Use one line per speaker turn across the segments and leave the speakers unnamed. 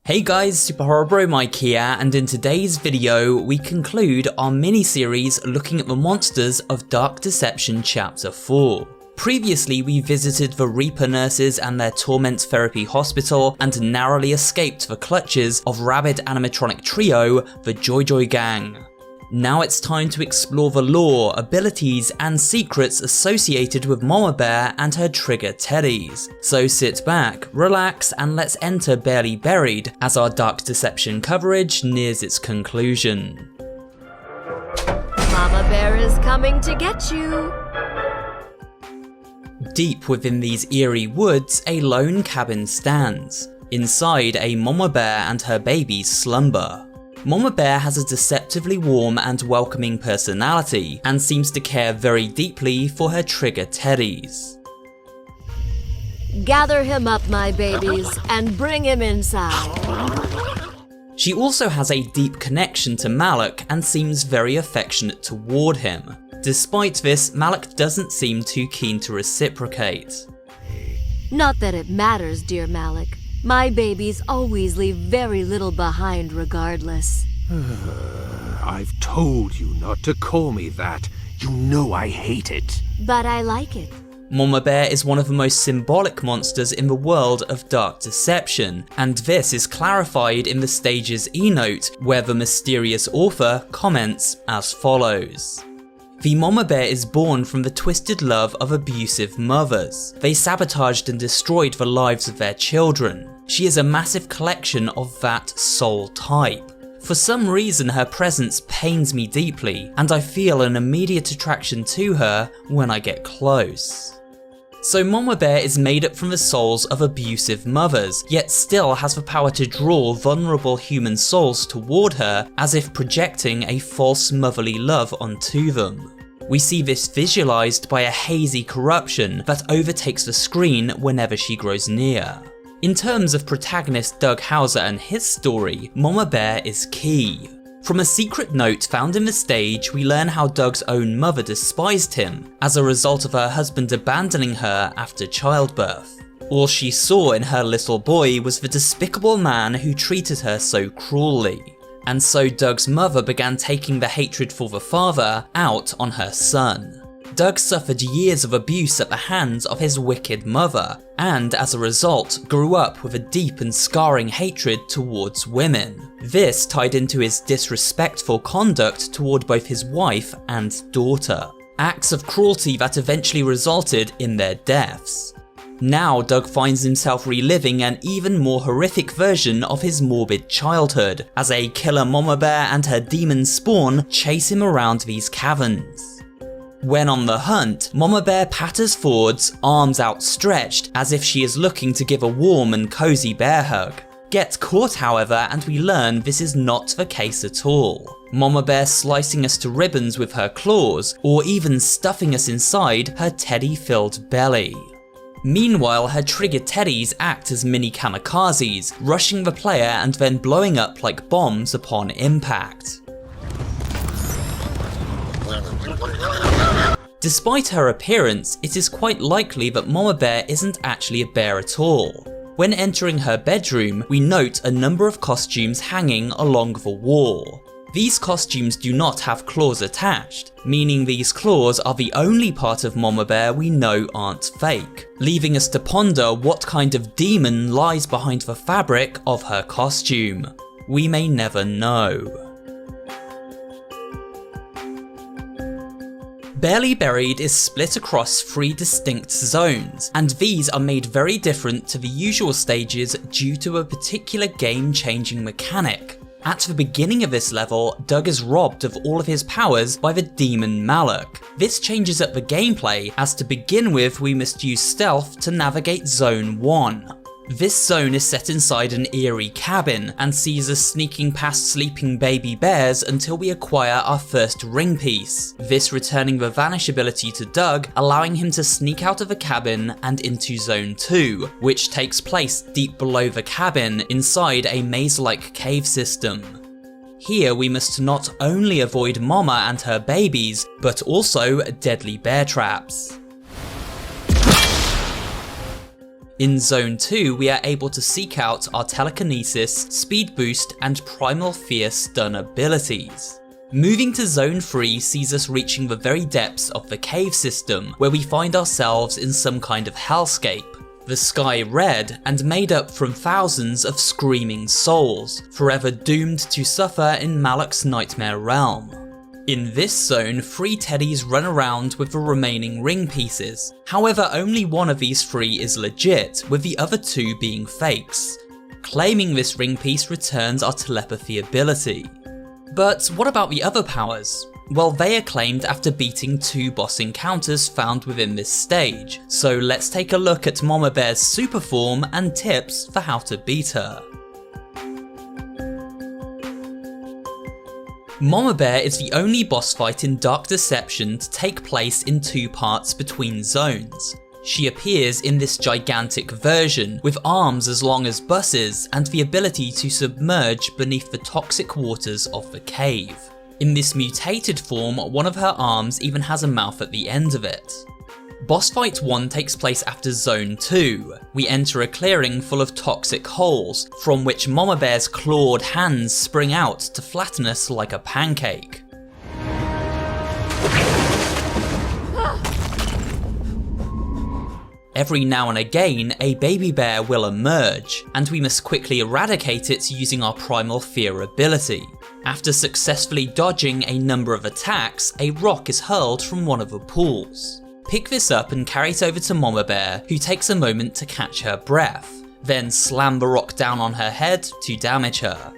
Hey guys, SuperHorrorBro Mike here, and in today's video we conclude our mini-series looking at the monsters of Dark Deception Chapter 4. Previously we visited the Reaper nurses and their torment therapy hospital and narrowly escaped the clutches of rabid animatronic trio, the Joy Gang. Now it's time to explore the lore, abilities, and secrets associated with Mama Bear and her Trigger Teddies. So sit back, relax, and let's enter Barely Buried as our Dark Deception coverage nears its conclusion.
Mama Bear is coming to get you!
Deep within these eerie woods, a lone cabin stands. Inside, a Mama Bear and her babies slumber. Mama Bear has a deceptively warm and welcoming personality, and seems to care very deeply for her Trigger Teddies.
Gather him up, my babies, and bring him inside.
She also has a deep connection to Malik and seems very affectionate toward him. Despite this, Malik doesn't seem too keen to reciprocate.
Not that it matters, dear Malik. My babies always leave very little behind regardless.
I've told you not to call me that. You know I hate it.
But I like it.
Mama Bear is one of the most symbolic monsters in the world of Dark Deception, and this is clarified in the stage's e-note, where the mysterious author comments as follows. The Mama Bear is born from the twisted love of abusive mothers. They sabotaged and destroyed the lives of their children. She is a massive collection of that soul type. For some reason her presence pains me deeply, and I feel an immediate attraction to her when I get close. So Mama Bear is made up from the souls of abusive mothers, yet still has the power to draw vulnerable human souls toward her, as if projecting a false motherly love onto them. We see this visualized by a hazy corruption that overtakes the screen whenever she grows near. In terms of protagonist Doug Hauser and his story, Mama Bear is key. From a secret note found in the stage, we learn how Doug's own mother despised him, as a result of her husband abandoning her after childbirth. All she saw in her little boy was the despicable man who treated her so cruelly. And so Doug's mother began taking the hatred for the father out on her son. Doug suffered years of abuse at the hands of his wicked mother, and as a result grew up with a deep and scarring hatred towards women. This tied into his disrespectful conduct toward both his wife and daughter. Acts of cruelty that eventually resulted in their deaths. Now Doug finds himself reliving an even more horrific version of his morbid childhood, as a killer Mama Bear and her demon spawn chase him around these caverns. When on the hunt, Mama Bear patters forwards, arms outstretched, as if she is looking to give a warm and cozy bear hug. Gets caught however, and we learn this is not the case at all. Mama Bear slicing us to ribbons with her claws, or even stuffing us inside her teddy-filled belly. Meanwhile, her Trigger Teddies act as mini kamikazes, rushing the player and then blowing up like bombs upon impact. Despite her appearance, it is quite likely that Mama Bear isn't actually a bear at all. When entering her bedroom, we note a number of costumes hanging along the wall. These costumes do not have claws attached, meaning these claws are the only part of Mama Bear we know aren't fake, leaving us to ponder what kind of demon lies behind the fabric of her costume. We may never know. Barely Buried is split across 3 distinct zones, and these are made very different to the usual stages due to a particular game-changing mechanic. At the beginning of this level, Doug is robbed of all of his powers by the demon Malik. This changes up the gameplay, as to begin with we must use stealth to navigate Zone 1. This zone is set inside an eerie cabin, and sees us sneaking past sleeping baby bears until we acquire our first ring piece, this returning the vanish ability to Doug, allowing him to sneak out of the cabin and into Zone 2, which takes place deep below the cabin inside a maze-like cave system. Here we must not only avoid Mama and her babies, but also deadly bear traps. In Zone 2, we are able to seek out our telekinesis, speed boost, and primal fear stun abilities. Moving to Zone 3 sees us reaching the very depths of the cave system, where we find ourselves in some kind of hellscape. The sky red and made up from thousands of screaming souls, forever doomed to suffer in Malak's nightmare realm. In this zone, 3 teddies run around with the remaining ring pieces. However, only one of these 3 is legit, with the other 2 being fakes. Claiming this ring piece returns our telepathy ability. But what about the other powers? Well, they are claimed after beating 2 boss encounters found within this stage, so let's take a look at Mama Bear's super form and tips for how to beat her. Mama Bear is the only boss fight in Dark Deception to take place in 2 parts between zones. She appears in this gigantic version, with arms as long as buses and the ability to submerge beneath the toxic waters of the cave. In this mutated form, one of her arms even has a mouth at the end of it. Boss Fight 1 takes place after Zone 2. We enter a clearing full of toxic holes, from which Mama Bear's clawed hands spring out to flatten us like a pancake. Every now and again, a baby bear will emerge, and we must quickly eradicate it using our Primal Fear ability. After successfully dodging a number of attacks, a rock is hurled from one of the pools. Pick this up and carry it over to Mama Bear, who takes a moment to catch her breath, then slam the rock down on her head to damage her.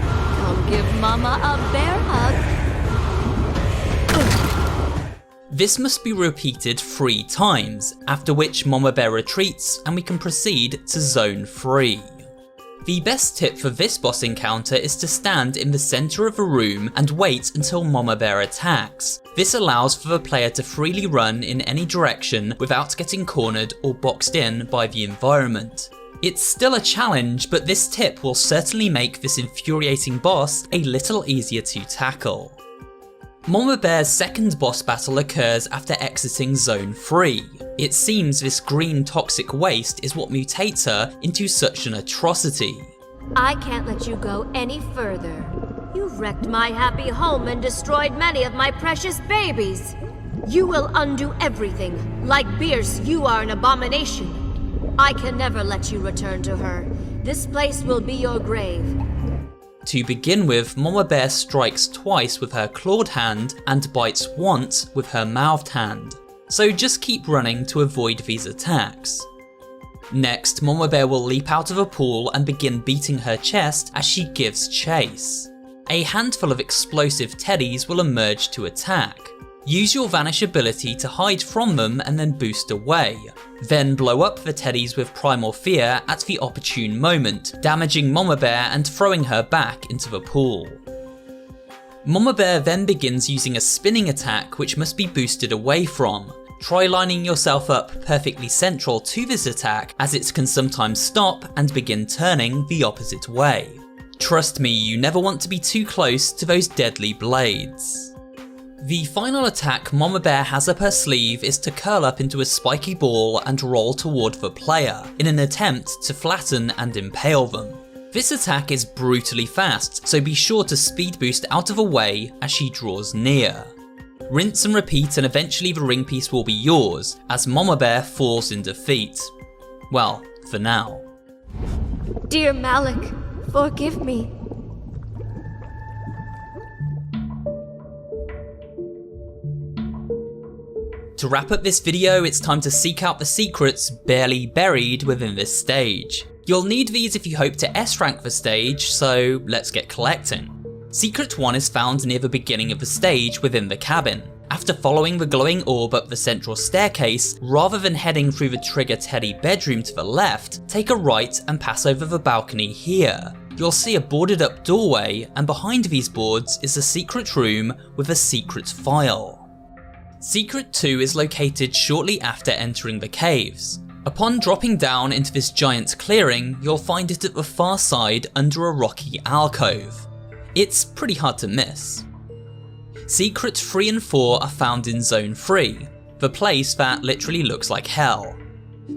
Come give Mama a bear hug.
This must be repeated 3 times, after which Mama Bear retreats and we can proceed to Zone 3. The best tip for this boss encounter is to stand in the centre of a room and wait until Mama Bear attacks. This allows for the player to freely run in any direction without getting cornered or boxed in by the environment. It's still a challenge, but this tip will certainly make this infuriating boss a little easier to tackle. Mama Bear's second boss battle occurs after exiting Zone 3. It seems this green toxic waste is what mutates her into such an atrocity.
I can't let you go any further. You've wrecked my happy home and destroyed many of my precious babies. You will undo everything. Like Bierce, you are an abomination. I can never let you return to her. This place will be your grave.
To begin with, Mama Bear strikes twice with her clawed hand and bites once with her mouthed hand, so just keep running to avoid these attacks. Next, Mama Bear will leap out of a pool and begin beating her chest as she gives chase. A handful of explosive teddies will emerge to attack. Use your vanish ability to hide from them and then boost away. Then blow up the teddies with Primal Fear at the opportune moment, damaging Mama Bear and throwing her back into the pool. Mama Bear then begins using a spinning attack which must be boosted away from. Try lining yourself up perfectly central to this attack, as it can sometimes stop and begin turning the opposite way. Trust me, you never want to be too close to those deadly blades. The final attack Mama Bear has up her sleeve is to curl up into a spiky ball and roll toward the player, in an attempt to flatten and impale them. This attack is brutally fast, so be sure to speed boost out of the way as she draws near. Rinse and repeat, and eventually the ring piece will be yours, as Mama Bear falls in defeat. Well, for now.
Dear Malik, forgive me.
To wrap up this video, it's time to seek out the secrets barely buried within this stage. You'll need these if you hope to S-rank the stage, so let's get collecting. Secret 1 is found near the beginning of the stage within the cabin. After following the glowing orb up the central staircase, rather than heading through the Trigger Teddy bedroom to the left, take a right and pass over the balcony here. You'll see a boarded up doorway, and behind these boards is a secret room with a secret file. Secret 2 is located shortly after entering the caves. Upon dropping down into this giant clearing, you'll find it at the far side under a rocky alcove. It's pretty hard to miss. Secret 3 and 4 are found in Zone 3, the place that literally looks like hell.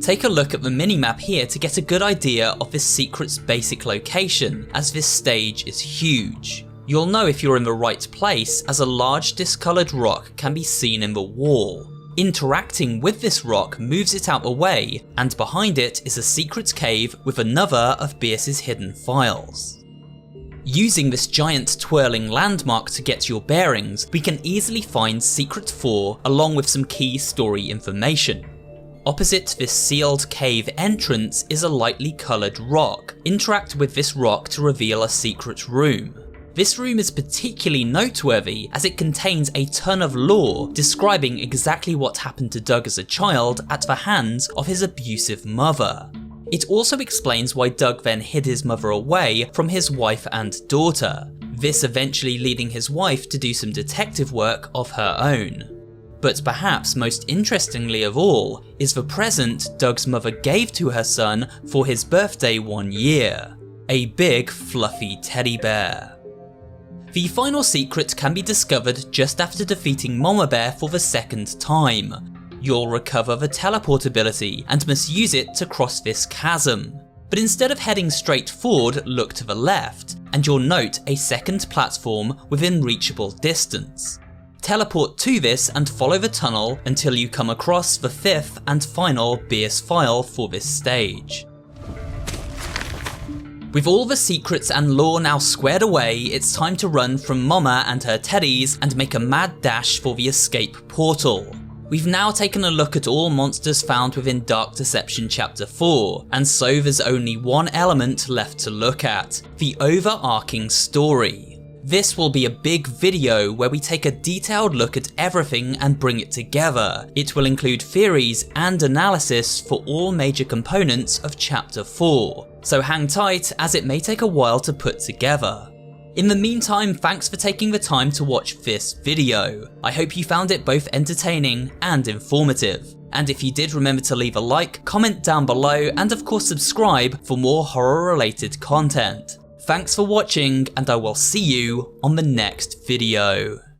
Take a look at the minimap here to get a good idea of this secret's basic location, as this stage is huge. You'll know if you're in the right place, as a large discoloured rock can be seen in the wall. Interacting with this rock moves it out the way, and behind it is a secret cave with another of Bierce's hidden files. Using this giant twirling landmark to get your bearings, we can easily find Secret 4 along with some key story information. Opposite this sealed cave entrance is a lightly coloured rock. Interact with this rock to reveal a secret room. This room is particularly noteworthy as it contains a ton of lore describing exactly what happened to Doug as a child at the hands of his abusive mother. It also explains why Doug then hid his mother away from his wife and daughter, this eventually leading his wife to do some detective work of her own. But perhaps most interestingly of all is the present Doug's mother gave to her son for his birthday one year, a big fluffy teddy bear. The final secret can be discovered just after defeating Mama Bear for the second time. You'll recover the teleport ability and must use it to cross this chasm. But instead of heading straight forward, look to the left, and you'll note a second platform within reachable distance. Teleport to this and follow the tunnel until you come across the fifth and final Bierce file for this stage. With all the secrets and lore now squared away, it's time to run from Mama and her teddies and make a mad dash for the escape portal. We've now taken a look at all monsters found within Dark Deception Chapter 4, and so there's only one element left to look at, the overarching story. This will be a big video where we take a detailed look at everything and bring it together. It will include theories and analysis for all major components of Chapter 4, so hang tight as it may take a while to put together. In the meantime, thanks for taking the time to watch this video. I hope you found it both entertaining and informative. And if you did, remember to leave a like, comment down below, and of course subscribe for more horror related content. Thanks for watching, and I will see you on the next video.